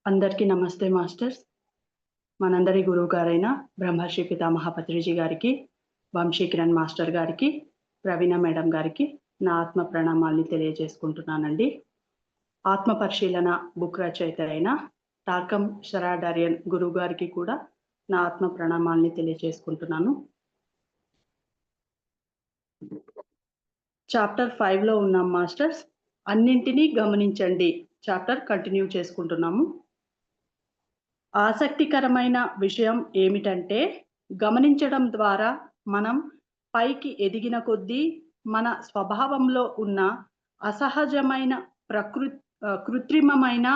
అందరికీ నమస్తే మాస్టర్స్. మనందరి గురువు గారైన బ్రహ్మర్షి పితామహ పత్రిజీ గారికి, వంశీ కిరణ్ మాస్టర్ గారికి, ప్రవీణ మేడం గారికి నా ఆత్మ ప్రణామాల్ని తెలియజేసుకుంటున్నానండి. ఆత్మ పరిశీలన బుక్ రచయిత అయిన టార్కం షరాడారియన్ గురువు గారికి కూడా నా ఆత్మ ప్రణామాల్ని తెలియజేసుకుంటున్నాను. చాప్టర్ 5లో ఉన్నాం మాస్టర్స్. అన్నింటినీ గమనించండి చాప్టర్ కంటిన్యూ చేసుకుంటున్నాము. ఆసక్తికరమైన విషయం ఏమిటంటే, గమనించడం ద్వారా మనం పైకి ఎదిగిన కొద్దీ మన స్వభావంలో ఉన్న అసహజమైన కృత్రిమమైన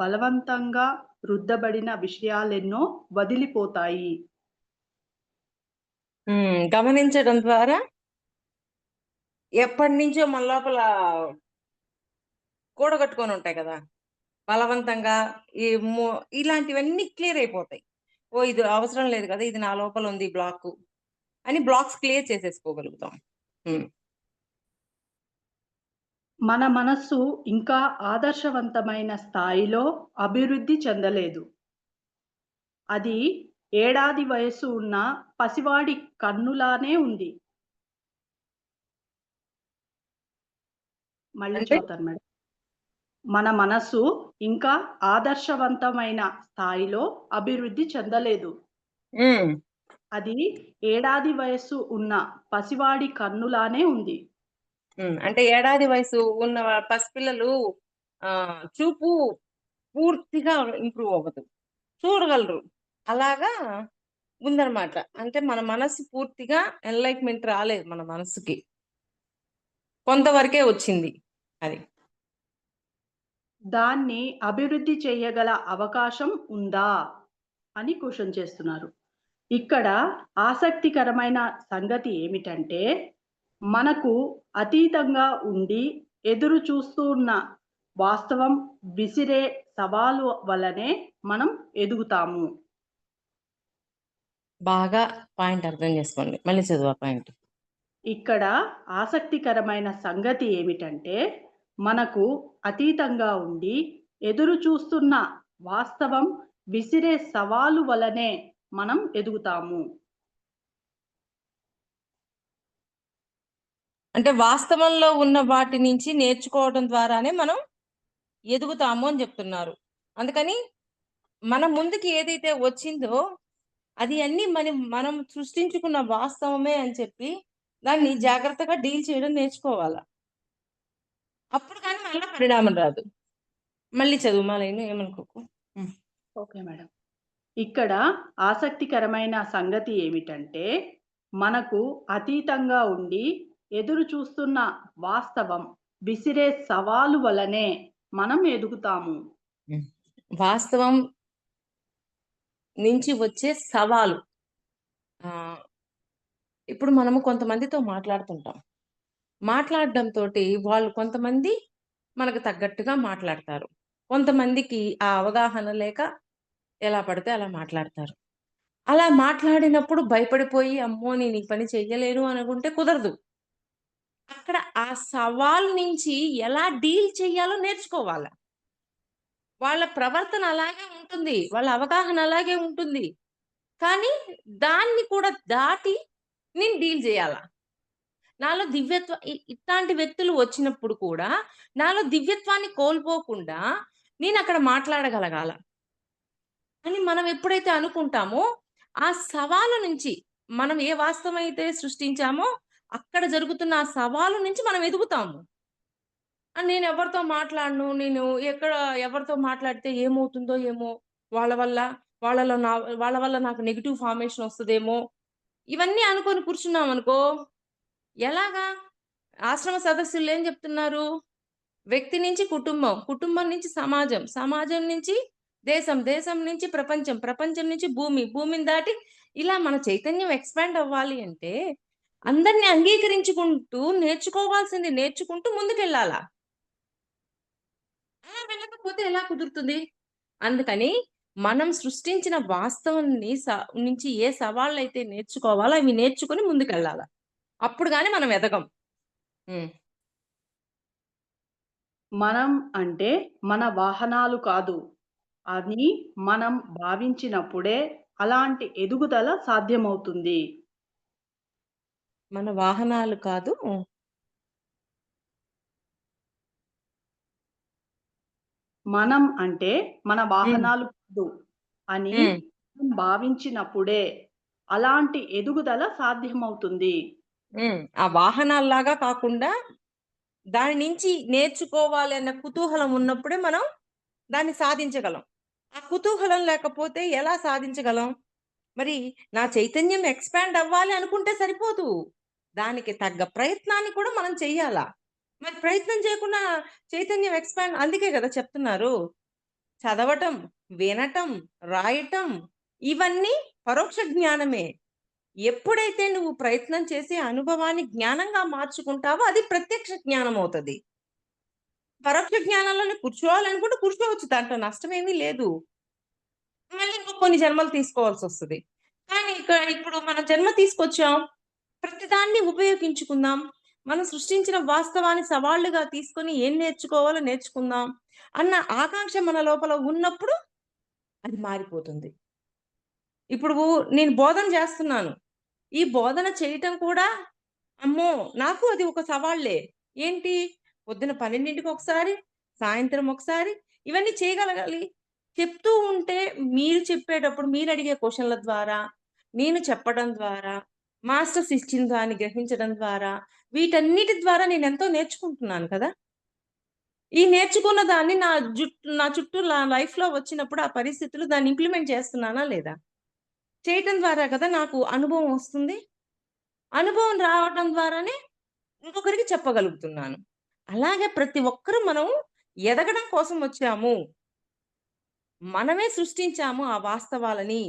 బలవంతంగా రుద్దబడిన విషయాలెన్నో వదిలిపోతాయి. గమనించడం ద్వారా ఎప్పటి నుంచో మన లోపల కూడగట్టుకొని ఉంటాయి కదా, బలవంతంగా ఇలాంటివన్నీ క్లియర్ అయిపోతాయి. ఇది అవసరం లేదు కదా, ఇది నా లోపల ఉంది బ్లాక్ అని బ్లాక్స్ క్లియర్ చేసేసుకోగలుగుతాం. మన మనస్సు ఇంకా ఆదర్శవంతమైన స్థాయిలో అభివృద్ధి చెందలేదు. అది ఏడాది వయసు ఉన్న పసివాడి కన్నులానే ఉంది. మళ్ళీ చదువుతాను మేడం. మన మనస్సు ఇంకా ఆదర్శవంతమైన స్థాయిలో అభివృద్ధి చెందలేదు. అది ఏడాది వయస్సు ఉన్న పసివాడి కన్నులానే ఉంది. అంటే ఏడాది వయసు ఉన్న పసిపిల్లలు చూపు పూర్తిగా ఇంప్రూవ్ అవ్వదు, చూడగలరు. అలాగా ఉందన్నమాట. అంటే మన మనస్సు పూర్తిగా ఎన్లైట్మెంట్ రాలేదు, మన మనస్సుకి కొంతవరకే వచ్చింది. అది దాన్ని అభివృద్ధి చేయగల అవకాశం ఉందా అని క్వశ్చన్ చేస్తున్నారు. ఇక్కడ ఆసక్తికరమైన సంగతి ఏమిటంటే, మనకు అతీతంగా ఉండి ఎదురు చూస్తున్న వాస్తవం విసిరే సవాలు వలనే మనం ఎదుగుతాము. బాగా పాయింట్ అర్థం చేసుకోండి, మళ్ళీ చదువు పాయింట్. ఇక్కడ ఆసక్తికరమైన సంగతి ఏమిటంటే, మనకు అతీతంగా ఉండి ఎదురు చూస్తున్న వాస్తవం విసిరే సవాలు వలనే మనం ఎదుగుతాము. అంటే వాస్తవంలో ఉన్న వాటి నుంచి నేర్చుకోవడం ద్వారానే మనం ఎదుగుతాము అని చెప్తున్నారు. అందుకని మన ముందుకి ఏదైతే వచ్చిందో అది అన్ని మనం సృష్టించుకున్న వాస్తవమే అని చెప్పి దాన్ని జాగ్రత్తగా డీల్ చేయడం నేర్చుకోవాలా. అప్పుడు కానీ మళ్ళీ పరిణామం రాదు. మళ్ళీ చదువు మాలైన ఏమనుకోకు. Okay madam. ఇక్కడ ఆసక్తికరమైన సంగతి ఏమిటంటే, మనకు అతీతంగా ఉండి ఎదురు చూస్తున్న వాస్తవం విసిరే సవాలు వలనే మనం ఎదుగుతాము. వాస్తవం నుంచి వచ్చే సవాలు. ఇప్పుడు మనము కొంతమందితో మాట్లాడుతుంటాం. మాట్లాడడంతో వాళ్ళు కొంతమంది మనకు తగ్గట్టుగా మాట్లాడతారు, కొంతమందికి ఆ అవగాహన లేక ఎలా పడితే అలా మాట్లాడతారు. అలా మాట్లాడినప్పుడు భయపడిపోయి అమ్మో నేను ఈ పని చెయ్యలేను అనుకుంటే కుదరదు. అక్కడ ఆ సవాల్ నుంచి ఎలా డీల్ చెయ్యాలో నేర్చుకోవాలి. వాళ్ళ ప్రవర్తన అలాగే ఉంటుంది, వాళ్ళ అవగాహన అలాగే ఉంటుంది, కానీ దాన్ని కూడా దాటి నేను డీల్ చేయాలా. నాలో ఇట్లాంటి వ్యక్తులు వచ్చినప్పుడు కూడా నాలో దివ్యత్వాన్ని కోల్పోకుండా నేను అక్కడ మాట్లాడగలగాల అని మనం ఎప్పుడైతే అనుకుంటామో, ఆ సవాలు నుంచి మనం ఏ వాస్తవం అయితే సృష్టించామో అక్కడ జరుగుతున్న ఆ సవాలు నుంచి మనం ఎదుగుతాము. నేను ఎవరితో మాట్లాడను, నేను ఎవరితో మాట్లాడితే ఏమవుతుందో ఏమో, వాళ్ళ వల్ల వాళ్ళ వల్ల నాకు నెగిటివ్ ఫార్మేషన్ వస్తుందేమో, ఇవన్నీ అనుకొని కూర్చున్నాం అనుకో, ఎలాగా? ఆశ్రమ సదస్సులు ఏం చెప్తున్నారు? వ్యక్తి నుంచి కుటుంబం, కుటుంబం నుంచి సమాజం, సమాజం నుంచి దేశం, దేశం నుంచి ప్రపంచం, ప్రపంచం నుంచి భూమి, భూమిని దాటి ఇలా మన చైతన్యం ఎక్స్పాండ్ అవ్వాలి అంటే అందరినీ అంగీకరించుకుంటూ నేర్చుకోవాల్సింది నేర్చుకుంటూ ముందుకెళ్ళాలా. అలా వెళ్ళకపోతే ఎలా కుదురుతుంది? అందుకని మనం సృష్టించిన వాస్తవం నుంచి ఏ సవాళ్ళు అయితే నేర్చుకోవాలో అవి నేర్చుకుని ముందుకెళ్ళాల. అప్పుడు గాని మనం ఎదగం. మనం అంటే మన వాహనాలు కాదు, అని మనం భావించినప్పుడే అలాంటి ఎదుగుదల సాధ్యమవుతుంది. మన వాహనాలు కాదు. మనం అంటే మన హ్మ్. వాహనాలు కాదు అని హ్మ్. మనం భావించినప్పుడే అలాంటి ఎదుగుదల సాధ్యమవుతుంది. ఆ వాహనాల్లాగా కాకుండా దాని నుంచి నేర్చుకోవాలి అన్న కుతూహలం ఉన్నప్పుడే మనం దాన్ని సాధించగలం. ఆ కుతూహలం లేకపోతే ఎలా సాధించగలం? మరి నా చైతన్యం ఎక్స్‌పాండ్ అవ్వాలి అనుకుంటే సరిపోదు. దానికి తగ్గ ప్రయత్నాన్ని కూడా మనం చెయ్యాలా. మరి ప్రయత్నం చేయకుండా చైతన్యం ఎక్స్‌పాండ్ అందుకే గదా చెప్తున్నారు. చదవటం, వినటం, రాయటం ఇవన్నీ పరోక్ష జ్ఞానమే. ఎప్పుడైతే నువ్వు ప్రయత్నం చేసి అనుభవాన్ని జ్ఞానంగా మార్చుకుంటావో అది ప్రత్యక్ష జ్ఞానమవుతది. పరోక్ష జ్ఞానంలోనే కూర్చోవాలనుకుంటే కూర్చోవచ్చు. దాంట్లో నష్టమేమీ లేదు. మళ్ళీ ఇంకో కొన్ని జన్మలు తీసుకోవాల్సొస్తది. కానీ ఇప్పుడు మనం జన్మ తీసుకొచ్చాం. ప్రతిదాన్ని ఉపయోగించుకుందాం. మనం సృష్టించిన వాస్తవాన్ని సవాళ్లుగా తీసుకొని ఏం నేర్చుకోవాలో నేర్చుకుందాం అన్న ఆకాంక్ష మన లోపల ఉన్నప్పుడు అది మారిపోతుంది. ఇప్పుడు నేను బోధన చేస్తున్నాను. ఈ బోధన చేయటం కూడా అమ్మో! నాకు అది ఒక సవాళ్ళే. ఏంటి? పొద్దున 12కి ఒకసారి, సాయంత్రం ఒకసారి ఇవన్నీ చేయగలగాలి. చెప్తూ ఉంటే మీరు చెప్పేటప్పుడు మీరడిగే క్వెషన్‌ల ద్వారా, నేను చెప్పడం ద్వారా, మాస్టర్స్ ఇచ్చిన దాన్ని గ్రహించడం ద్వారా, వీటన్నిటి ద్వారా నేనెంతో నేర్చుకుంటున్నాను కదా! ఈ నేర్చుకున్న దాన్ని నా చుట్టూ నా లైఫ్‌లో వచ్చినప్పుడు ఆ పరిస్థితులు దాన్ని ఇంప్లిమెంట్ చేస్తున్నానా లేదా? చేయటం ద్వారా కదా నాకు అనుభవం వస్తుంది. అనుభవం రావటం ద్వారానే ఇంకొకరికి చెప్పగలుగుతున్నాను. అలాగే ప్రతి ఒక్కరు మనం ఎదగడం కోసం వచ్చాము. మనమే సృష్టించాము ఆ వాస్తవాలని,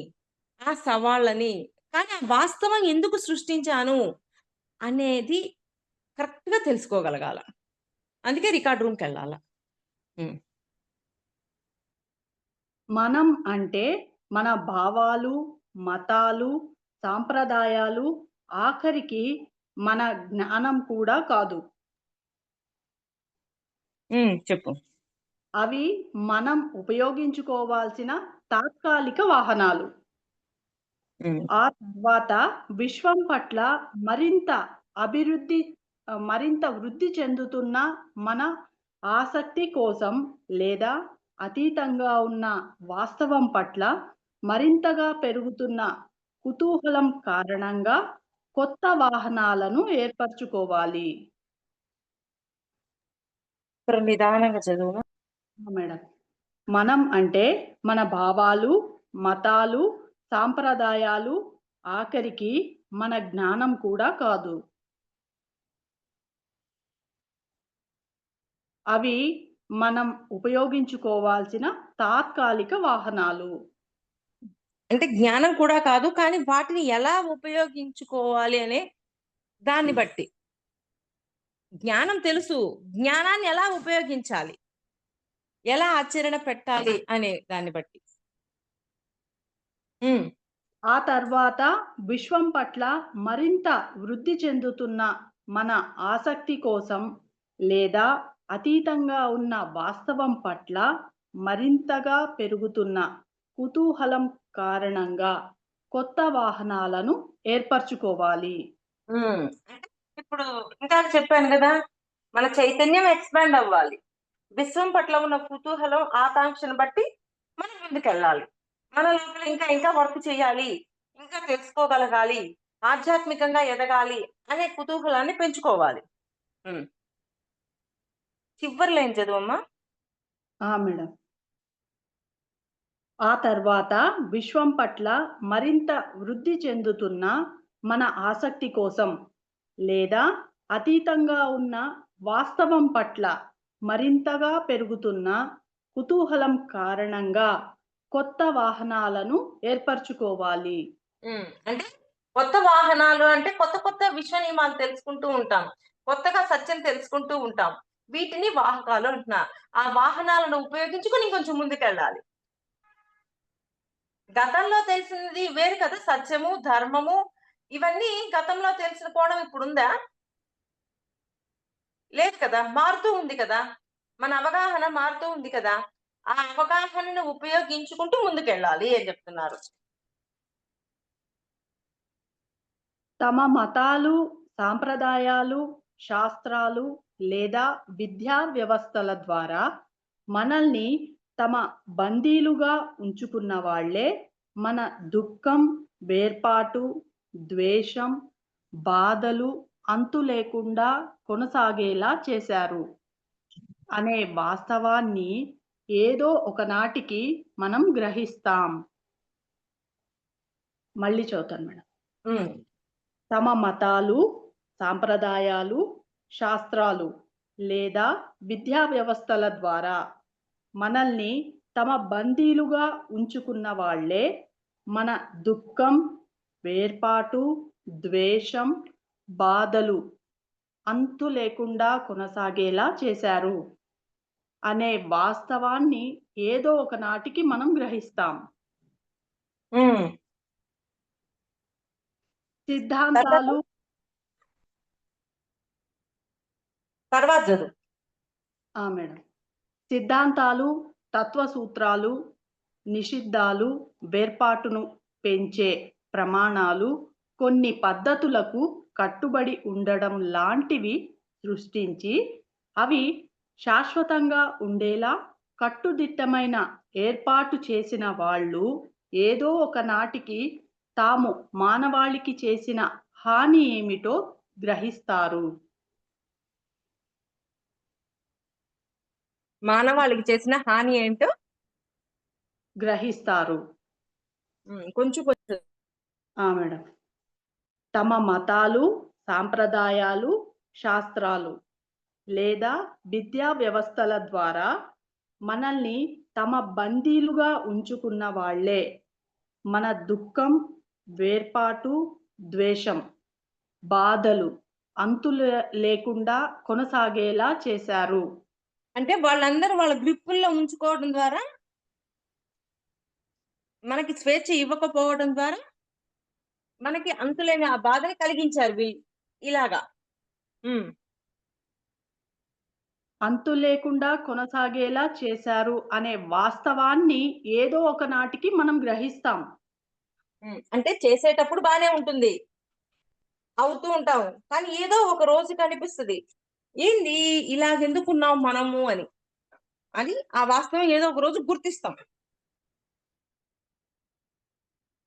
ఆ సవాళ్ళని. కానీ ఆ వాస్తవం ఎందుకు సృష్టించాను అనేది కరెక్ట్‌గా తెలుసుకోగలగాల. అందుకే రికార్డ్ రూమ్‌కెళ్ళాల. హ్మ్. మనం అంటే మన భావాలు, మతాలు, సాంప్రదాయాలు, ఆఖరికి మన జ్ఞానం కూడా కాదు. చెప్పు. అవి మనం ఉపయోగించుకోవాల్సిన తాత్కాలిక వాహనాలు. హ్మ్. ఆ తర్వాత విశ్వం పట్ల మరింత అభివృద్ధి మరింత వృద్ధి చెందుతున్న మన ఆసక్తి కోసం లేదా అతీతంగా ఉన్న వాస్తవం పట్ల మరింతగా పెరుగుతున్న కుతూహలం కారణంగా కొత్త వాహనాలను ఏర్పరచుకోవాలి. ఇప్పుడు నిదానంగా చదువు. మేడం. మనం అంటే మన భావాలు, మతాలు, సాంప్రదాయాలు, ఆఖరికి మన జ్ఞానం కూడా కాదు. అవి మనం ఉపయోగించుకోవాల్సిన తాత్కాలిక వాహనాలు. అంటే జ్ఞానం కూడా కాదు. కానీ వాటిని ఎలా ఉపయోగించుకోవాలి అనే దాన్ని బట్టి. జ్ఞానం తెలుసు. జ్ఞానాన్ని ఎలా ఉపయోగించాలి? ఎలా ఆచరణ పెట్టాలి అనే దాన్ని బట్టి. హ్మ్. ఆ తర్వాత విశ్వం పట్ల మరింత వృద్ధి చెందుతున్న మన ఆసక్తి కోసం లేదా అతీతంగా ఉన్న వాస్తవం పట్ల మరింతగా పెరుగుతున్న కుతూహలం కారణంగా కొత్త వాహనాలను ఏర్పరచుకోవాలి. హ్మ్. అంటే ఇప్పుడు ఇందాక చెప్పాను గదా! మన చైతన్యం ఎక్స్‌పాండ్ అవ్వాలి. విశ్వం పట్ల ఉన్న కుతూహలం, ఆకాంక్షను బట్టి మనం ముందుకెళ్ళాలి. మన లోపల ఇంకా ఇంకా వర్క్ చేయాలి. ఇంకా తెలుసుకోగలగాలి. ఆధ్యాత్మికంగా ఎదగాలి అనే కుతూహలాన్ని పెంచుకోవాలి. హ్మ్. చివరి లైన్ చదువమ్మా. మేడం. ఆ తర్వాత విశ్వం పట్ల మరింత వృద్ధి చెందుతున్న మన ఆసక్తి కోసం లేదా అతీతంగా ఉన్న వాస్తవం పట్ల మరింతగా పెరుగుతున్న కుతూహలం కారణంగా కొత్త వాహనాలను ఏర్పరచుకోవాలి. అంటే కొత్త వాహనాలు అంటే కొత్త కొత్త విశ్వ నియమాలు తెలుసుకుంటూ ఉంటాం. కొత్తగా సత్యం తెలుసుకుంటూ ఉంటాం. వీటిని వాహకాలు అంటున్నా. ఆ వాహనాలను ఉపయోగించుకొని ఇంకొంచెం ముందుకెళ్ళాలి. గతంలో తెలిసినది వేరు కదా! సత్యము, ధర్మము ఇవన్నీ గతంలో తెలిసిన కోణం ఇప్పుడుందా? లేదు కదా! మారుతూ ఉంది కదా! మన అవగాహన మారుతూ ఉంది కదా! ఆ అవగాహనను ఉపయోగించుకుంటూ ముందుకెళ్ళాలి అని చెప్తున్నారు. తమ మతాలు, సాంప్రదాయాలు, శాస్త్రాలు లేదా విద్యా వ్యవస్థల ద్వారా మనల్ని తమ బందీలుగా ఉంచుకున్న వాళ్ళే మన దుఃఖం, వేర్పాటు, ద్వేషం, బాధలు అంతు లేకుండా కొనసాగేలా చేశారు అనే వాస్తవాన్ని ఏదో ఒకనాటికి మనం గ్రహిస్తాం. మళ్ళీ చదువుతాను మేడం. హ్మ్. తమ మతాలు, సాంప్రదాయాలు, శాస్త్రాలు లేదా విద్యా వ్యవస్థల ద్వారా మనల్ని తమ బందీలుగా ఉంచుకున్న వాళ్ళే మన దుఃఖం, వేర్పాటు, ద్వేషం, బాధలు అంతు లేకుండా కొనసాగేలా చేశారు అనే వాస్తవాన్ని ఏదో ఒక నాటికి మనం గ్రహిస్తాం. హ్మ్. తర్వాత? సిద్ధాంతాలు తర్వాత చదువు. మేడం. సిద్ధాంతాలు, తత్వ సూత్రాలు, నిషిద్ధాలు, వేర్పాటును పెంచే ప్రమాణాలు, కొన్ని పద్ధతులకు కట్టుబడి ఉండడం లాంటివి సృష్టించి, అవి శాశ్వతంగా ఉండేలా కట్టుదిట్టమైన ఏర్పాటు చేసిన వాళ్ళు ఏదో ఒక నాటికి తాము మానవాళికి చేసిన హాని ఏమిటో గ్రహిస్తారు. మానవాళికి చేసిన హాని ఏంటో గ్రహిస్తారు. కొంచెం కొంచెం. మేడం. తమ మతాలు, సాంప్రదాయాలు, శాస్త్రాలు లేదా విద్యా వ్యవస్థల ద్వారా మనల్ని తమ బందీలుగా ఉంచుకున్న వాళ్ళే మన దుఃఖం, వేర్పాటు, ద్వేషం, బాధలు లేకుండా కొనసాగేలా చేశారు. అంటే వాళ్ళందరూ వాళ్ళ గ్రిప్పుల్లో ఉంచుకోవడం ద్వారా, మనకి స్వేచ్ఛ ఇవ్వకపోవడం ద్వారా, మనకి అంతులేని ఆ బాధని కలిగించారు వీళ్ళు. ఇలాగా. హ్మ్. అంతు లేకుండా కొనసాగేలా చేశారు అనే వాస్తవాన్ని ఏదో ఒక నాటికి మనం గ్రహిస్తాం. అంటే చేసేటప్పుడు బానే ఉంటుంది. అవుతూ ఉంటాం. కానీ ఏదో ఒక రోజు కనిపిస్తది. ఏంది ఇలాగెందుకున్నాం మనము అని. అని ఆ వాస్తవం ఏదో ఒక రోజు గుర్తిస్తాం.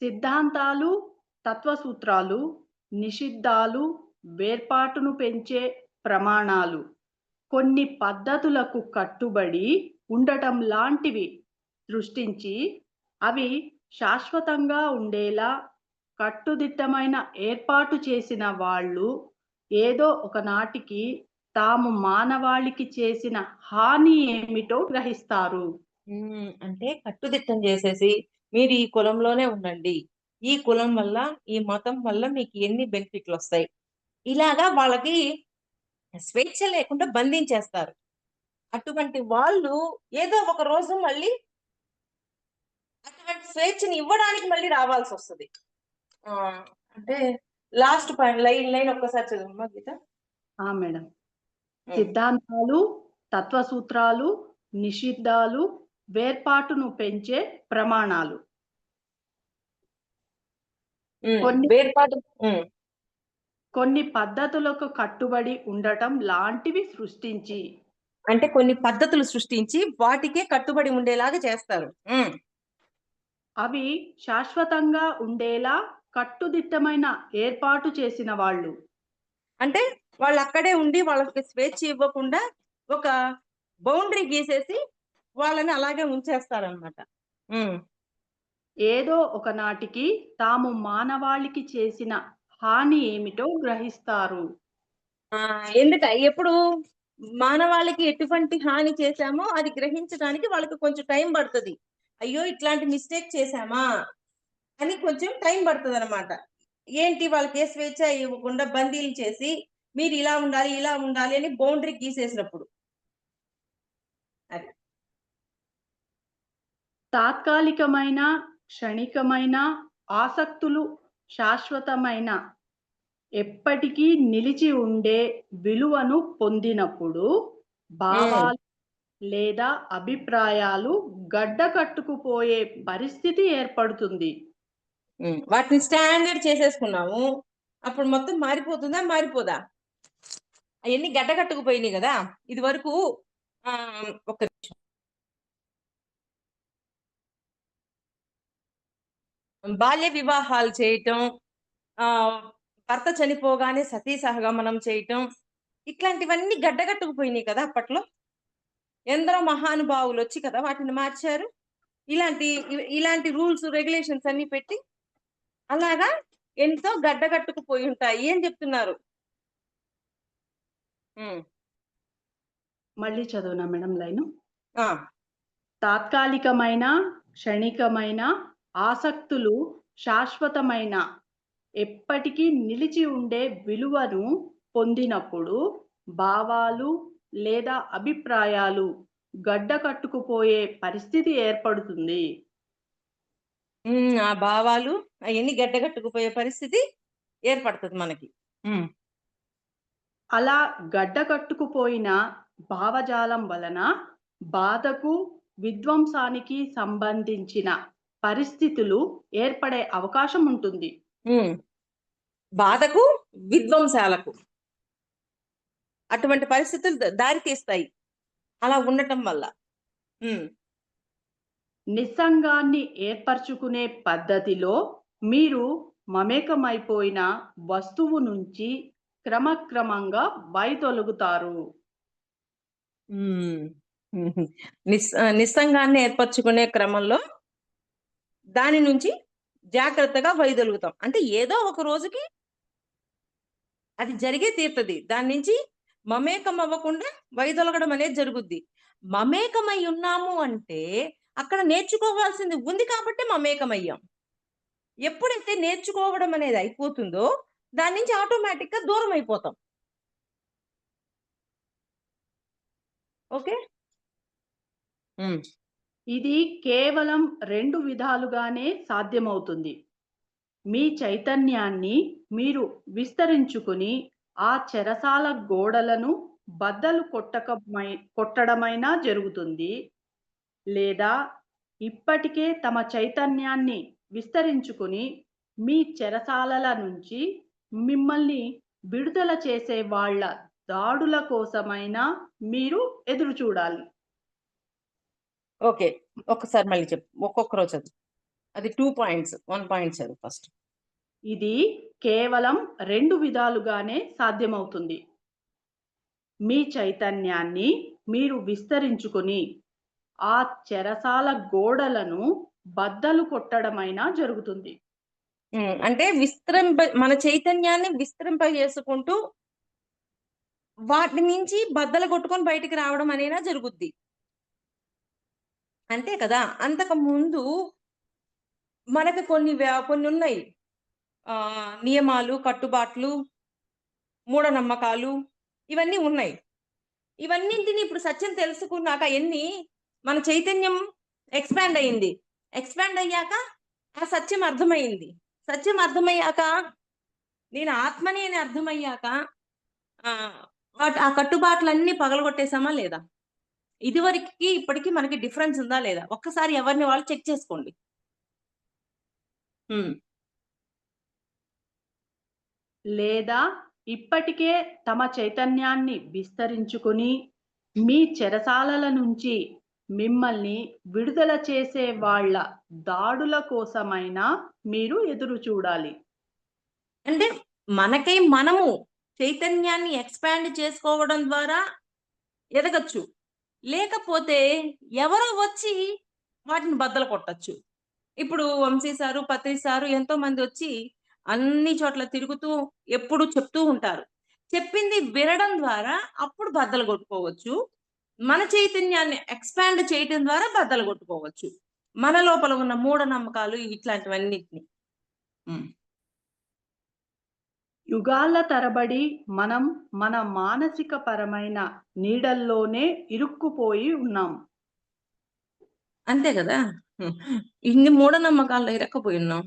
సిద్ధాంతాలు, తత్వసూత్రాలు, నిషిద్ధాలు, వేర్పాటును పెంచే ప్రమాణాలు, కొన్ని పద్ధతులకు కట్టుబడి ఉండటం లాంటివి సృష్టించి, అవి శాశ్వతంగా ఉండేలా కట్టుదిట్టమైన ఏర్పాటు చేసిన వాళ్ళు ఏదో ఒకనాటికి తాము మానవాళికి చేసిన హాని ఏమిటో గ్రహిస్తారు. అంటే కట్టుదిట్టం చేసేసి, మీరు ఈ కులంలోనే ఉండండి. ఈ కులం వల్ల, ఈ మతం వల్ల మీకు ఎన్ని బెనిఫిట్‌లొస్తాయి. ఇలాగా వాళ్ళకి స్వేచ్ఛ లేకుండా బంధించేస్తారు. అటువంటి వాళ్ళు ఏదో ఒక రోజు మళ్ళీ అటువంటి స్వేచ్ఛని ఇవ్వడానికి మళ్ళీ రావాల్సొస్తది. అంటే లాస్ట్ పాయింట్ లైన్ ఒక్కసారి చదవమ్మా గీత. మేడం. హ్మ్. సిద్ధాంతాలు, తత్వసూత్రాలు, నిషిద్ధాలు, వేర్పాటును పెంచే ప్రమాణాలు. కొన్ని వేర్పాటు. కొన్ని పద్ధతులకు కట్టుబడి ఉండటం లాంటివి సృష్టించి, అంటే కొన్ని పద్ధతులు సృష్టించి వాటికే కట్టుబడి ఉండేలాగా చేస్తారు. అవి శాశ్వతంగా ఉండేలా కట్టుదిట్టమైన ఏర్పాటు చేసిన వాళ్ళు. అంటే వాళ్ళక్కడే ఉండి వాళ్ళకి స్వేచ్ఛ ఇవ్వకుండా ఒక బౌండరీ గీసేసి వాళ్ళని అలాగే ఉంచేస్తారనమాట. ఏదో ఒకనాటికి తాము మానవాళికి చేసిన హాని ఏమిటో గ్రహిస్తారు. ఎప్పుడు మానవాళికి ఎటువంటి హాని చేశామో అది గ్రహించడానికి వాళ్ళకి కొంచెం టైం పడతది. అయ్యో! ఇట్లాంటి మిస్టేక్ చేశామా అని కొంచెం టైం పడతదనమాట. ఏంటి వాళ్ళకి ఏ స్వేచ్ఛ ఇవ్వకుండా బందీలు చేసి, మీరు ఇలా ఉండాలి, ఇలా ఉండాలి అని బౌండరీ గీసేసినప్పుడు. అది. తాత్కాలికమైన, క్షణికమైన ఆసక్తులు శాశ్వతమైన, ఎప్పటికీ నిలిచి ఉండే విలువను పొందినప్పుడు హ్మ్. భావాలు, లేదా అభిప్రాయాలు గడ్డకట్టుకుపోయే పరిస్థితి ఏర్పడుతుంది. వాటిని స్టాండర్డ్ చేసేసుకున్నాము. అప్పుడు మొత్తం మారిపోతుందా? మారిపోదా? అవన్నీ గడ్డ కట్టుకుపోయినాయి కదా! ఇది వరకు ఒక్క నిమిషం. బాల్య వివాహాలు చేయటం, భర్త చనిపోగానే సతీ సహగమనం చేయటం, ఇట్లాంటివన్నీ గడ్డగట్టుకుపోయినాయి కదా అప్పట్లో. ఎందరో మహానుభావులు వచ్చి కదా వాటిని మార్చారు. ఇలాంటి రూల్స్, రెగ్యులేషన్స్ అన్ని పెట్టి అలాగా ఎంతో గడ్డగట్టుకుపోయి ఉంటాయి అని చెప్తున్నారు. మళ్ళీ చదువునా మేడం లైను? ఆ, తాత్కాలికమైన, క్షణికమైన ఆసక్తులు శాశ్వతమైన, ఎప్పటికీ నిలిచి ఉండే విలువను పొందినప్పుడు భావాలు లేదా అభిప్రాయాలు గడ్డకట్టుకుపోయే పరిస్థితి ఏర్పడుతుంది. ఆ భావాలు అవన్నీ గడ్డగట్టుకుపోయే పరిస్థితి ఏర్పడుతుంది మనకి. అలా గడ్డకట్టుకుపోయిన భావజాలం వలన బాధకు, విధ్వంసానికి సంబంధించిన పరిస్థితులు ఏర్పడే అవకాశం ఉంటుంది. బాధకు, విధ్వంసాలకు అటువంటి పరిస్థితులు దారి తీస్తాయి అలా ఉండటం వల్ల. నిస్సంగాన్ని ఏర్పరచుకునే పద్ధతిలో మీరు మమేకమైపోయిన వస్తువు నుంచి క్రమక్రమంగా వైదొలుగుతారు. నిస్సంగాన్ని ఏర్పరచుకునే క్రమంలో దాని నుంచి జాగ్రత్తగా వైదొలుగుతాం. అంటే ఏదో ఒక రోజుకి అది జరిగే తీరుతుంది. దాని నుంచి మమేకం అవ్వకుండా వైదొలగడం అనేది జరుగుద్ది. మమేకమై ఉన్నాము అంటే అక్కడ నేర్చుకోవాల్సింది ఉంది కాబట్టి మమేకమయ్యాం. ఎప్పుడైతే నేర్చుకోవడం అనేది అయిపోతుందో దాని నుంచి ఆటోమేటిక్ గా దూరం అయిపోతాం. ఓకే, ఇది కేవలం 2 విధాలుగానే సాధ్యమవుతుంది. మీ చైతన్యాన్ని మీరు విస్తరించుకుని ఆ చెరసాల గోడలను బద్దలు కొట్టడమైనా జరుగుతుంది, లేదా ఇప్పటికే తమ చైతన్యాన్ని విస్తరించుకుని మీ చెరసాలల నుంచి మిమ్మల్ని విడుదల చేసే వాళ్ళ దాడుల కోసమైనా మీరు ఎదురు చూడాలి. ఓకే, ఒక్కసారి మళ్ళీ చెప్పు. ఒక్కొక్క రోజు చదువు. అది 2 పాయింట్స్, 1 పాయింట్ చదువు ఫస్ట్. ఇది కేవలం 2 విధాలుగానే సాధ్యమవుతుంది. మీ చైతన్యాన్ని మీరు విస్తరించుకుని ఆ చెరసాల గోడలను బద్దలు కొట్టడమైనా జరుగుతుంది. అంటే మన చైతన్యాన్ని విస్తరింపజేసుకుంటూ వాటి నుంచి బద్దలు కొట్టుకొని బయటికి రావడం అనేనా జరుగుద్ది. అంతే కదా. అంతకు ముందు మనకు కొన్ని ఉన్నాయి నియమాలు, కట్టుబాట్లు, మూఢనమ్మకాలు, ఇవన్నీ ఉన్నాయి. ఇవన్నింటినీ ఇప్పుడు సత్యం తెలుసుకున్నాక మన చైతన్యం ఎక్స్పాండ్ అయ్యింది. ఎక్స్పాండ్ అయ్యాక ఆ సత్యం అర్థమైంది. సత్యం అర్థమయ్యాక, నేను ఆత్మని అని అర్థమయ్యాక ఆ కట్టుబాట్లన్నీ పగలగొట్టేసామా లేదా? ఇదివరకి ఇప్పటికీ మనకి డిఫరెన్స్ ఉందా లేదా? ఒక్కసారి ఎవరిని వాళ్ళు చెక్ చేసుకోండి. లేదా ఇప్పటికే తమ చైతన్యాన్ని విస్తరించుకుని మీ చెరసాలల నుంచి మిమ్మల్ని విడుదల చేసే వాళ్ళ దాడుల కోసమైనా మీరు ఎదురు చూడాలి. అంటే మనకై మనము చైతన్యాన్ని ఎక్స్పాండ్ చేసుకోవడం ద్వారా ఎదగచ్చు. లేకపోతే ఎవరో వచ్చి వాటిని బద్దలు కొట్టచ్చు. ఇప్పుడు వంశీ సారు, పత్రి సారు ఎంతో మంది వచ్చి అన్ని చోట్ల తిరుగుతూ ఎప్పుడు చెప్తూ ఉంటారు. చెప్పింది వినడం ద్వారా అప్పుడు బద్దలు కొట్టుకోవచ్చు. మన చైతన్యాన్ని ఎక్స్పాండ్ చేయటం ద్వారా బద్దలు కొట్టుకోవచ్చు. మన లోపల ఉన్న మూఢనమ్మకాలు ఇట్లాంటివన్నిటిని. యుగాల తరబడి మనం మన మానసిక పరమైన నీడల్లోనే ఇరుక్కుపోయి ఉన్నాం. అంతే కదా. ఇన్ని మూఢనమ్మకాల్లో ఇరక్కపోయి ఉన్నాం.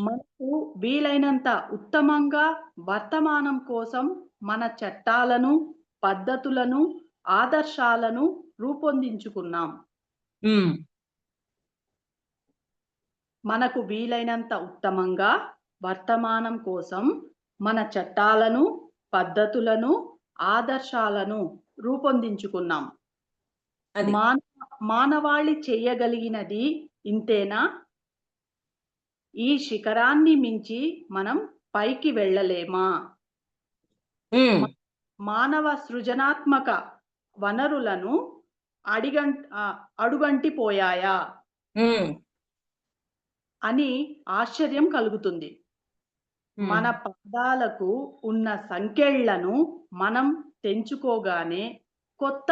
మనకు వీలైనంత ఉత్తమంగా వర్తమానం కోసం మన చట్టాలను, పద్ధతులను ఆదర్శాలను రూపొందించుకున్నాం. మనకు వీలైనంత ఉత్తమంగా వర్తమానం కోసం మన చట్టాలను, పద్ధతులను, ఆదర్శాలను రూపొందించుకున్నాం. అది మానవాళి చేయగలిగినది ఇంతేనా? ఈ శిఖరాన్ని మించి మనం పైకి వెళ్ళలేమా? మానవ సృజనాత్మక వనరులను అడుగంటిపోయాయా అని ఆశ్చర్యం కలుగుతుంది. మన పాదాలకు ఉన్న సంకెళ్లను మనం తెంచుకోగానే కొత్త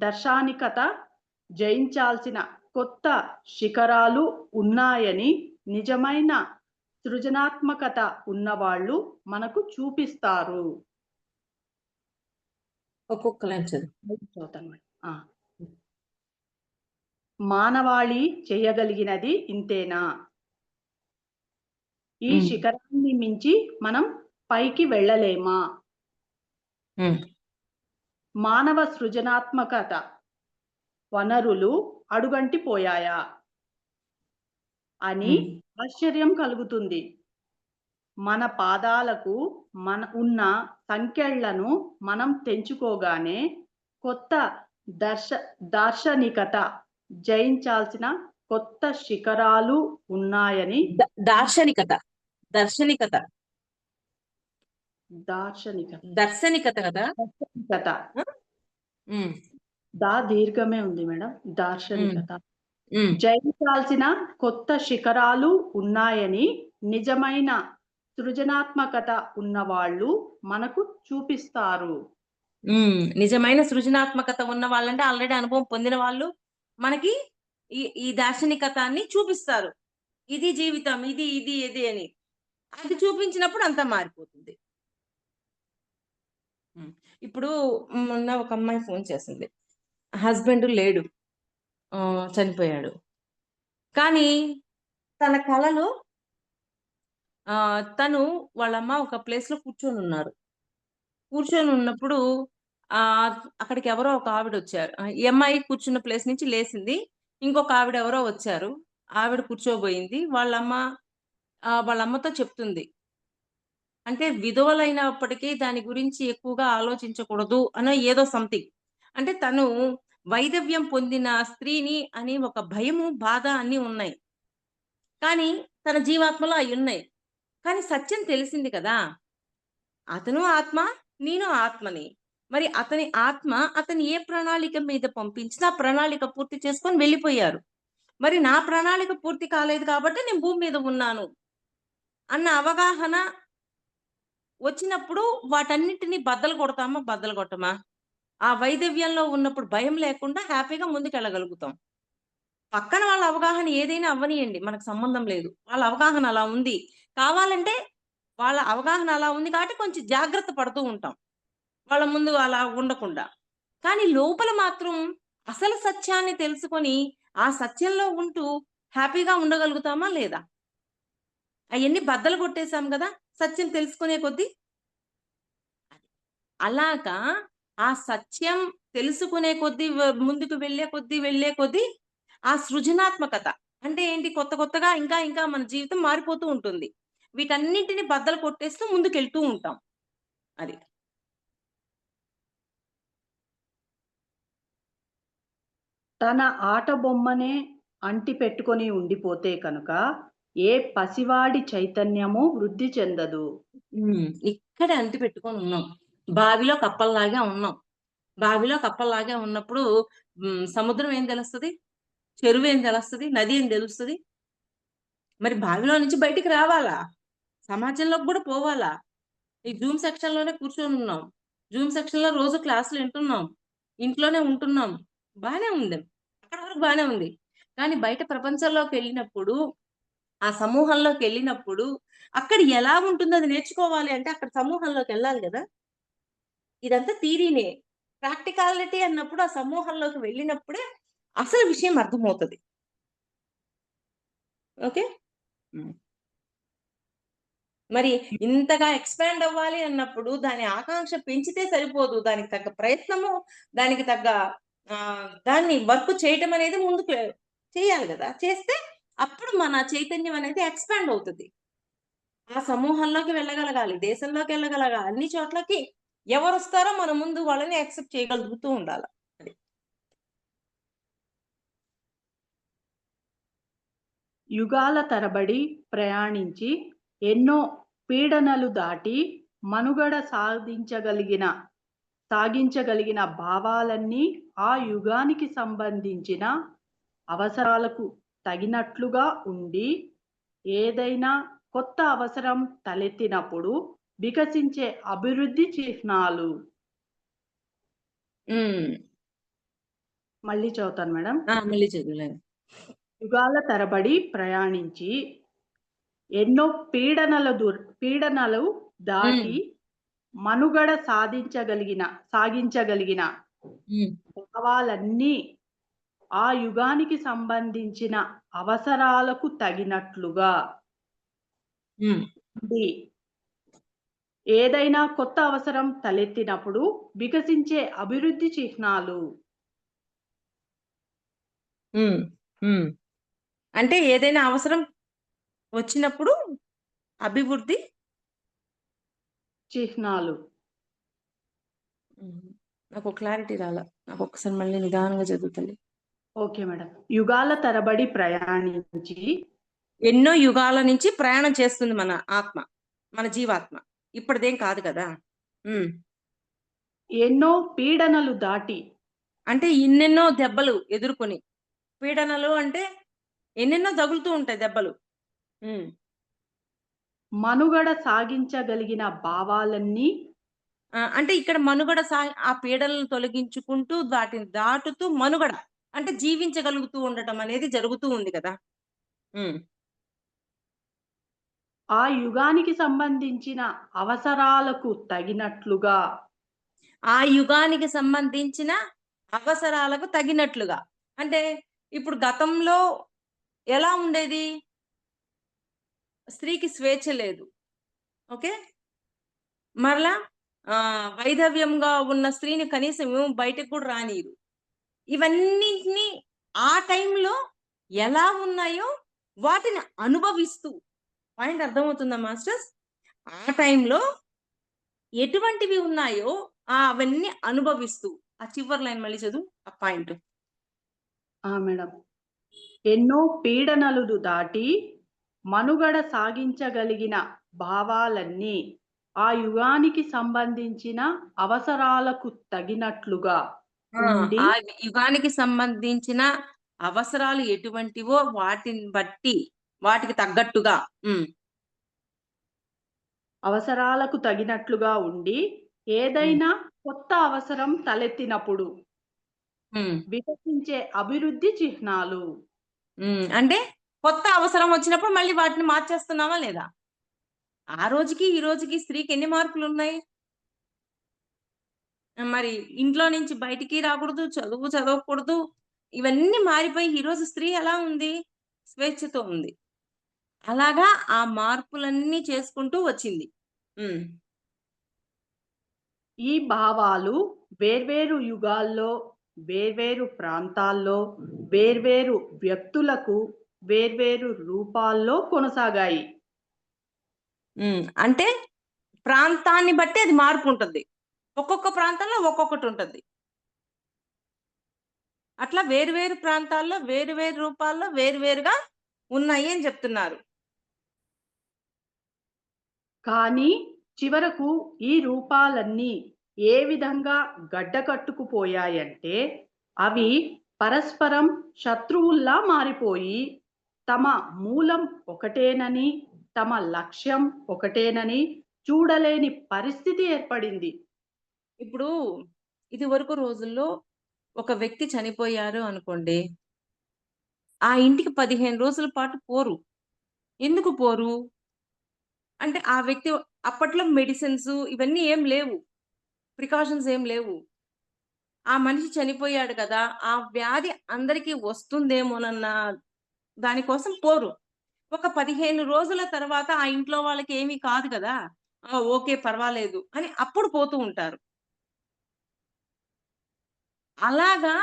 దర్శనికత జయించాల్సిన కొత్త శిఖరాలు ఉన్నాయని నిజమైన సృజనాత్మకత ఉన్నవాళ్ళు మనకు చూపిస్తారు. ఒక్కొక్క లైన్ మానవాళి చేయగలిగినది ఇంతేనా? ఈ శిఖరాన్ని మించి మనం పైకి వెళ్ళలేమా? మానవ సృజనాత్మకత వనరులు అడుగంటిపోయాయా అని ఆశ్చర్యం కలుగుతుంది. మన పాదాలకు ఉన్న సంకెళ్లను మనం తెంచుకోగానే కొత్త దార్శనికత జయించాల్సిన కొత్త శిఖరాలు ఉన్నాయని దార్శనికత కదా దీర్ఘమే ఉంది మేడం. దార్శనికత జయించాల్సిన కొత్త శిఖరాలు ఉన్నాయని నిజమైన సృజనాత్మకత ఉన్నవాళ్ళు మనకు చూపిస్తారు. నిజమైన సృజనాత్మకత ఉన్న వాళ్ళంటే ఆల్రెడీ అనుభవం పొందిన వాళ్ళు మనకి ఈ దార్శనికతాన్ని చూపిస్తారు. ఇది జీవితం, ఇది ఇది ఇది అని. అది చూపించినప్పుడు అంతా మారిపోతుంది. ఇప్పుడు మొన్న ఒక అమ్మాయి ఫోన్ చేసింది. హస్బెండ్ లేడు, చనిపోయాడు. కానీ తన కలలో తను వాళ్ళమ్మ ఒక ప్లేస్ లో కూర్చొని ఉన్నారు. కూర్చొని ఉన్నప్పుడు అక్కడికి ఎవరో ఒక ఆవిడ వచ్చారు. ఈ అమ్మాయి కూర్చున్న ప్లేస్ నుంచి లేచింది. ఇంకొక ఆవిడ ఎవరో వచ్చారు. ఆవిడ కూర్చోబోయింది. వాళ్ళమ్మతో చెప్తుంది, అంటే విధవలైనప్పటికీ దాని గురించి ఎక్కువగా ఆలోచించకూడదు అని ఏదో సంథింగ్. అంటే తను వైదవ్యం పొందిన స్త్రీని అని ఒక భయము, బాధ అన్నీ ఉన్నాయి. కానీ తన జీవాత్మలో అవి ఉన్నాయి. కానీ సత్యం తెలిసింది కదా, అతను ఆత్మ, నేను ఆత్మని. మరి అతని ఆత్మ అతని ఏ ప్రణాళిక మీద పంపించినా ప్రణాళిక పూర్తి చేసుకొని వెళ్ళిపోయారు. మరి నా ప్రణాళిక పూర్తి కాలేదు కాబట్టి నేను భూమి మీద ఉన్నాను అన్న అవగాహన వచ్చినప్పుడు వాటన్నిటిని బద్దలు కొట్టమా? ఆ వైదవ్యంలో ఉన్నప్పుడు భయం లేకుండా హ్యాపీగా ముందుకెళ్ళగలుగుతాం. పక్కన వాళ్ళ అవగాహన ఏదైనా అవ్వనియండి, మనకు సంబంధం లేదు. వాళ్ళ అవగాహన అలా ఉంది. కావాలంటే వాళ్ళ అవగాహన అలా ఉంది కాబట్టి కొంచెం జాగ్రత్త పడుతూ ఉంటాం, వాళ్ళ ముందు అలా ఉండకుండా. కానీ లోపల మాత్రం అసలు సత్యాన్ని తెలుసుకొని ఆ సత్యంలో ఉంటూ హ్యాపీగా ఉండగలుగుతామా లేదా? అవన్నీ బద్దలు కొట్టేశాం కదా సత్యం తెలుసుకునే కొద్దీ. అలాగా ఆ సత్యం తెలుసుకునే కొద్దీ, ముందుకు వెళ్ళే కొద్దీ ఆ సృజనాత్మకత అంటే ఏంటి, కొత్తగా ఇంకా మన జీవితం మారిపోతూ ఉంటుంది. వీటన్నింటిని బద్దలు కొట్టేస్తూ ముందుకెళ్తూ ఉంటాం. అది తన ఆట బొమ్మనే అంటి పెట్టుకొని ఉండిపోతే కనుక ఏ పసివాడి చైతన్యము వృద్ధి చెందదు. ఇక్కడ అంటి పెట్టుకొని ఉన్నాం, బావిలో కప్పల్లాగా ఉన్నాం. బావిలో కప్పల్లాగా ఉన్నప్పుడు సముద్రం ఏం తెలుస్తుంది, చెరువు ఏం తెలుస్తుంది, నది ఏం తెలుస్తుంది? మరి బావిలో నుంచి బయటికి రావాలా, సమాజంలోకి కూడా పోవాలా? ఈ జూమ్ సెక్షన్ లోనే కూర్చొని ఉన్నాం, జూమ్ సెక్షన్ లో రోజు క్లాసులు వింటున్నాం, ఇంట్లోనే ఉంటున్నాం, బానే ఉంది, అక్కడ వరకు బానే ఉంది. కానీ బయట ప్రపంచంలోకి వెళ్ళినప్పుడు, ఆ సమూహంలోకి వెళ్ళినప్పుడు అక్కడ ఎలా ఉంటుందో అది నేర్చుకోవాలి అంటే అక్కడ సమూహంలోకి వెళ్ళాలి కదా. ఇదంతా థీరీనే. ప్రాక్టికాలిటీ అన్నప్పుడు ఆ సమూహంలోకి వెళ్ళినప్పుడే అసలు విషయం అర్థమవుతుంది. ఓకే. మరి ఇంతగా ఎక్స్పాండ్ అవ్వాలి అన్నప్పుడు దాని ఆకాంక్ష పెంచితే సరిపోదు. దానికి తగ్గ ప్రయత్నము, దానికి తగ్గ దాన్ని వర్క్ చేయటం అనేది ముందుకు చేయాలి గదా! చేస్తే అప్పుడు మన చైతన్యం అనేది ఎక్స్పాండ్ అవుతది. ఆ సమూహంలోకి వెళ్ళగలగాలి. దేశంలోకి వెళ్ళగలగాలి. అన్ని చోట్లకి ఎవరొస్తారో మన ముందు వాళ్ళని యాక్సెప్ట్ చేయగలుగుతూ ఉండాల. అది. యుగాల తరబడి ప్రయాణించి ఎన్నో పీడనలు దాటి మనుగడ సాగించగలిగిన భావాలన్నీ ఆ యుగానికి సంబంధించిన అవసరాలకు తగినట్లుగా ఉండి, ఏదైనా కొత్త అవసరం తలెత్తినప్పుడు వికసించే అభివృద్ధి చిహ్నాలు. హ్మ్. మళ్ళీ చదువుతాను మేడం. మళ్ళీ చదువులేండి. యుగాల తరబడి ప్రయాణించి ఎన్నో పీడనలు హ్మ్. దాటి మనుగడ సాగించగలిగిన హ్మ్. భావాలన్నీ ఆ యుగానికి సంబంధించిన అవసరాలకు తగినట్లుగా హ్మ్. ఉండి, ఏదైనా కొత్త అవసరం తలెత్తినప్పుడు వికసించే అభివృద్ధి చిహ్నాలు. హ్మ్. హ్మ్. అంటే ఏదైనా అవసరం వచ్చినప్పుడు అభివృద్ధి చిహ్నాలు. హ్మ్. నాకు క్లారిటీ రాలా. నాకొక్కసారి మళ్ళీ నిదానంగా చదువు తల్లి. Okay madam. యుగాల తరబడి ప్రయాణించి ఎన్నో యుగాల నుంచి ప్రయాణం చేస్తుంది మన ఆత్మ. మన జీవాత్మ. ఇప్పటిదేం కాదు కదా! హ్మ్. ఎన్నో పీడనలు దాటి అంటే ఇన్నెన్నో దెబ్బలు ఎదుర్కొని. పీడనలు అంటే ఎన్నెన్నో తగులుతూ ఉంటాయి దెబ్బలు. హ్మ్. మనుగడ సాగించగలిగిన భావాలన్నీ అంటే ఇక్కడ మనుగడ ఆ పీడలను తొలగించుకుంటూ వాటిని దాటుతూ మనుగడ. అంటే జీవించగలుగుతూ ఉండటం అనేది జరుగుతూ ఉంది కదా! హ్మ్. ఆ యుగానికి సంబంధించిన అవసరాలకు తగినట్లుగా ఆ యుగానికి సంబంధించిన అవసరాలకు తగినట్లుగా. అంటే ఇప్పుడు గతంలో ఎలా ఉండేది? స్త్రీకి స్వేచ్ఛ లేదు. ఓకే. మరలా వైధవ్యంగా ఉన్న స్త్రీని కనీసం బయటకి కూడా రానీయరు. ఇవన్నిటిని ఆ టైంలో ఎలా ఉన్నాయో వాటిని అనుభవిస్తూ పాయింట్ అర్థమవుతుందా మాస్టర్స్? ఆ టైంలో ఎటువంటివి ఉన్నాయో అవన్నీ అనుభవిస్తూ. ఆ చివరి లైన్ మళ్ళీ చదువు ఆ పాయింట్. మేడం. ఎన్నో పీడనలు దాటి మనుగడ సాగించగలిగిన భావాలన్నీ ఆ యుగానికి సంబంధించిన అవసరాలకు తగినట్లుగా ఉండి, ఆ యుగానికి సంబంధించిన అవసరాలు ఎటువంటివో వాటిని బట్టి, వాటికి తగ్గట్టుగా. హ్మ్. అవసరాలకు తగినట్లుగా ఉండి, హ్మ్. ఏదైనా కొత్త అవసరం తలెత్తినప్పుడు హ్మ్. వికసించే అభివృద్ధి చిహ్నాలు. హ్మ్. అంటే కొత్త అవసరం వచ్చినప్పుడు మళ్ళీ వాటిని మార్చేస్తున్నామా లేదా? ఆ రోజుకి, ఈ రోజుకి స్త్రీకి ఎన్ని మార్పులున్నాయి? మరి ఇంట్లో నుంచి బయటికి రాకూడదు, చదువు చదవకూడదు. ఇవన్నీ మారిపోయి ఈరోజు స్త్రీ ఎలా ఉంది? స్వేచ్ఛతో ఉంది. అలాగా ఆ మార్పులన్నీ చేసుకుంటూ వచ్చింది. హ్మ్. ఈ భావాలు వేర్వేరు యుగాల్లో, వేర్వేరు ప్రాంతాల్లో, వేర్వేరు వ్యక్తులకు వేర్వేరు రూపాల్లో కొనసాగాయి. హ్మ్. అంటే ప్రాంతాన్ని బట్టి అది మార్పుంటది. ఒక్కొక్క ప్రాంతంలో ఒక్కొక్కటుంటది. అట్లా వేరు వేరు ప్రాంతాల్లో వేరు వేరు రూపాల్లో వేరు వేరుగా ఉన్నాయి అని చెప్తున్నారు. కానీ చివరకు ఈ రూపాలన్నీ ఏ విధంగా గడ్డకట్టుకుపోయాయంటే, అవి పరస్పరం శత్రువుల్లా మారిపోయి, తమ మూలం ఒకటేనని, తమ లక్ష్యం ఒకటేనని చూడలేని పరిస్థితి ఏర్పడింది. ఇప్పుడు ఇదివరకు రోజుల్లో ఒక వ్యక్తి చనిపోయారు అనుకోండి. ఆ ఇంటికి 15 రోజుల పాటు పోరు. ఎందుకు పోరు? అంటే ఆ వ్యక్తి అప్పట్లో మెడిసిన్స్ ఇవన్నీ ఏం లేవు. ప్రికాషన్స్ ఏం లేవు. ఆ మనిషి చనిపోయాడు కదా! ఆ వ్యాధి అందరికి వస్తుందేమోనన్న దాని కోసం పోరు. ఒక 15 రోజుల తర్వాత ఆ ఇంట్లో వాళ్ళకి ఏమీ కాదు కదా! ఆ! ఓకే. పర్వాలేదు అని అప్పుడు పోతూ ఉంటారు. అలాగా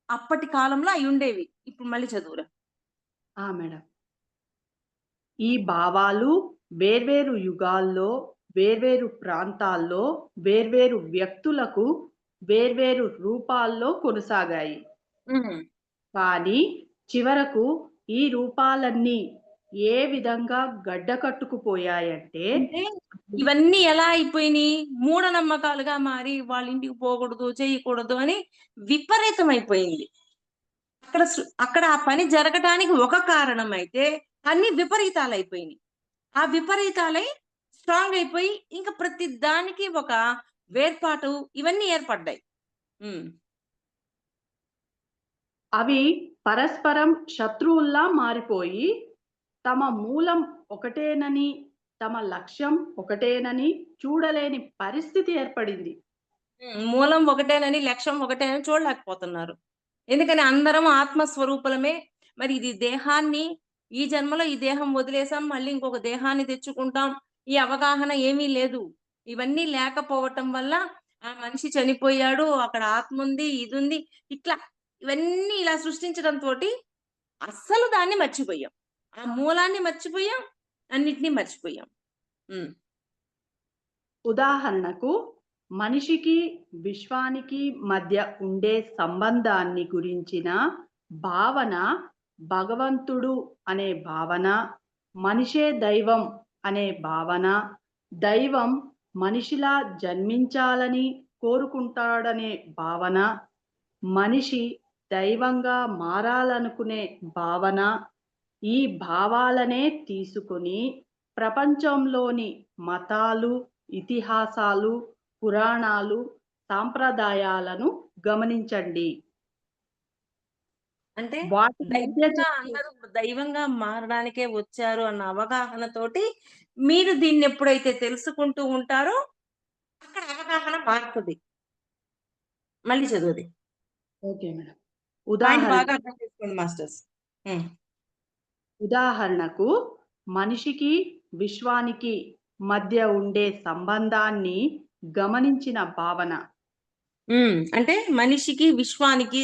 అప్పటి కాలంలో అయ్యుండేవి. ఇప్పుడు మళ్ళీ చదువురా. మేడం. ఈ భావాలు వేర్వేరు యుగాల్లో, వేర్వేరు ప్రాంతాల్లో, వేర్వేరు వ్యక్తులకు వేర్వేరు రూపాల్లో కొనసాగాయి. హ్మ్. కానీ చివరకు ఈ రూపాలన్నీ ఏ విధంగా గడ్డకట్టుకుపోయాయంటే అంటే ఇవన్నీ ఎలా అయిపోయినియి? మూఢనమ్మకాలుగా మారి వాళ్ళింటికి పోకూడదు, చేయకూడదు అని విపరీతమైపోయింది. అక్కడ ఆ పని జరగటానికి ఒక కారణమైతే అన్ని విపరీతాలయిపోయినియి. ఆ విపరీతాలై స్ట్రాంగ్ అయిపోయి ఇంక ప్రతి దానికి ఒక వేర్పాటు ఇవన్నీ ఏర్పడ్డాయి. హ్మ్. అవి పరస్పరం శత్రువుల్లా మారిపోయి, తమ మూలం ఒకటేనని, తమ లక్ష్యం ఒకటేనని చూడలేని పరిస్థితి ఏర్పడింది. మూలం ఒకటేనని, లక్ష్యం ఒకటేనని చూడలేకపోతున్నారు. ఎందుకని అందరం ఆత్మస్వరూపులమే. మరి ఇది దేహాన్ని ఈ జన్మలో ఈ దేహం వదిలేసాం. మళ్ళీ ఇంకొక దేహాన్ని తెచ్చుకుంటాం. ఈ అవగాహన ఏమీ లేదు. ఇవన్నీ లేకపోవటం వల్ల ఆ మనిషి చనిపోయాడు. అక్కడ ఆత్ముంది, ఇదుంది. ఇట్లా ఇవన్నీ ఇలా సృష్టించడంతోటి అస్సలు దాన్ని మర్చిపోయాం. ఆ మూలాన్ని మర్చిపోయాం. అన్నిటిని మర్చిపోయాం. హ్మ్. ఉదాహరణకు మనిషికి, విశ్వానికి మధ్య ఉండే సంబంధాన్ని గురించిన భావన భగవంతుడు అనే భావన, మనిషే దైవం అనే భావన, దైవం మనిషిలా జన్మించాలని కోరుకుంటాడనే భావన, మనిషి దైవంగా మారాలనుకునే భావన, ఈ భావాలనే తీసుకొని ప్రపంచంలోని మతాలు, ఇతిహాసాలు, పురాణాలు, సాంప్రదాయాలను గమనించండి. అంటే వాటి మధ్య దైవంగా జరిగే అందరూ దైవంగా మారడానికే వచ్చారు అన్న అవగాహనతోటి మీరు దీన్నెప్పుడైతే తెలుసుకుంటూ ఉంటారో అక్కడ అవగాహన మారుతది. మళ్ళీ చదువుది. Okay madam. పాయింట్ ఉదాహరణ బాగా అర్థం చేసుకోండి మాస్టర్స్. హ్మ్. ఉదాహరణకు మనిషికి, విశ్వానికి మధ్య ఉండే సంబంధాన్ని గమనించిన భావన. అంటే మనిషికి, విశ్వానికి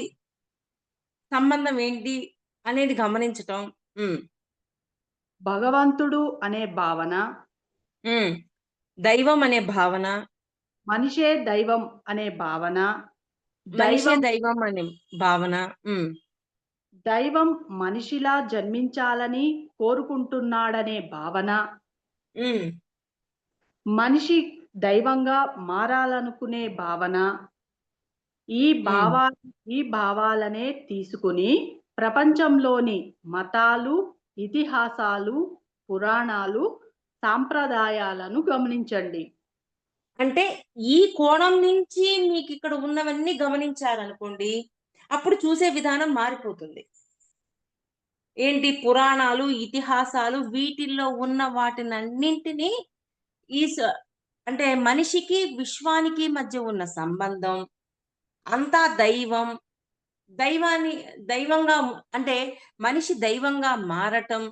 సంబంధం ఏంటి అనేది గమనించటం. హ్మ్. భగవంతుడు అనే భావన, హ్మ్. దైవం అనే భావన, మనిషే దైవం అనే భావన, మనిషే దైవం దైవం అనే భావన. హ్మ్. దైవం మనిషిలా జన్మించాలని కోరుకుంటున్నాడనే భావన, హ్మ్. మనిషి దైవంగా మారాలనుకునే భావన, ఈ హ్మ్. భావా ఈ భావాలనే తీసుకుని ప్రపంచంలోని మతాలు, ఇతిహాసాలు, పురాణాలు, సాంప్రదాయాలను గమనించండి. అంటే ఈ కోణం నుంచి మీకిక్కడ ఉన్నవన్నీ గమనించారనుకోండి, అప్పుడు చూసే విధానం మారిపోతుంది. ఏంటి పురాణాలు, ఇతిహాసాలు వీటిల్లో ఉన్న వాటినన్నింటినీ ఈ స అంటే మనిషికి, విశ్వానికి మధ్య ఉన్న సంబంధం, అంతా దైవం, దైవాన్ని దైవంగా అంటే మనిషి దైవంగా మారటం,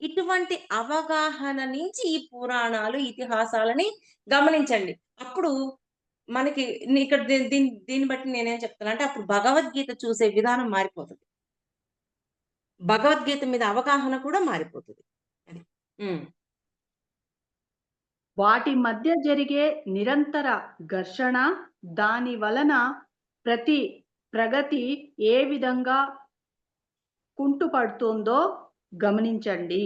ఇటువంటి అవగాహన నుంచి ఈ పురాణాలు, ఇతిహాసాలని గమనించండి. అప్పుడు మనకి ఇక్కడ దీన్ని బట్టి నేనేం చెప్తున్నా అంటే అప్పుడు భగవద్గీత చూసే విధానం మారిపోతది. భగవద్గీత మీద అవగాహన కూడా మారిపోతది. అది. హ్మ్. వాటి మధ్య జరిగే నిరంతర ఘర్షణ, దాని వలన ప్రతి ప్రగతి ఏ విధంగా కుంటుపడుతుందో గమనించండి.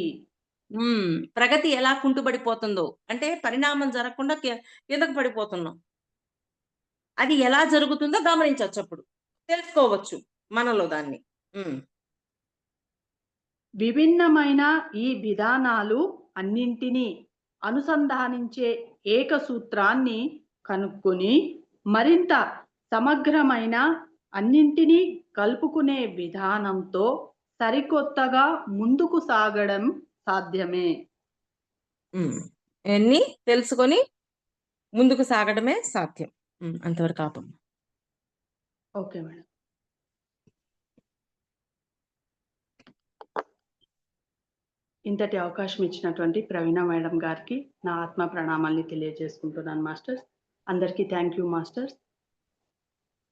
ప్రగతి ఎలా కుంటుబడిపోతుందో, అంటే పరిణామం జరగకుండా కిందకు పడిపోతున్నాం. అది ఎలా జరుగుతుందో గమనించొచ్చప్పుడు. తెలుసుకోవచ్చు మనలో దాన్ని. హ్మ్. విభిన్నమైన ఈ విధానాలు అన్నింటినీ అనుసంధానించే ఏక సూత్రాన్ని కనుక్కొని మరింత సమగ్రమైన అన్నింటినీ కలుపుకునే విధానంతో సరికొత్తగా ముందుకు సాగడం సాధ్యమే. హ్మ్. ఇయన్నీ తెలుసుకొని ముందుకు సాగడమే సాధ్యం. అంతవరకు ఆపండి. Okay madam. ఇంతటి అవకాశం ఇచ్చినటువంటి ప్రవీణ మేడం గారికి నా ఆత్మ ప్రణామాల్ని తెలియజేసుకుంటున్నాను మాస్టర్స్. అందరికీ థ్యాంక్ యూ మాస్టర్స్.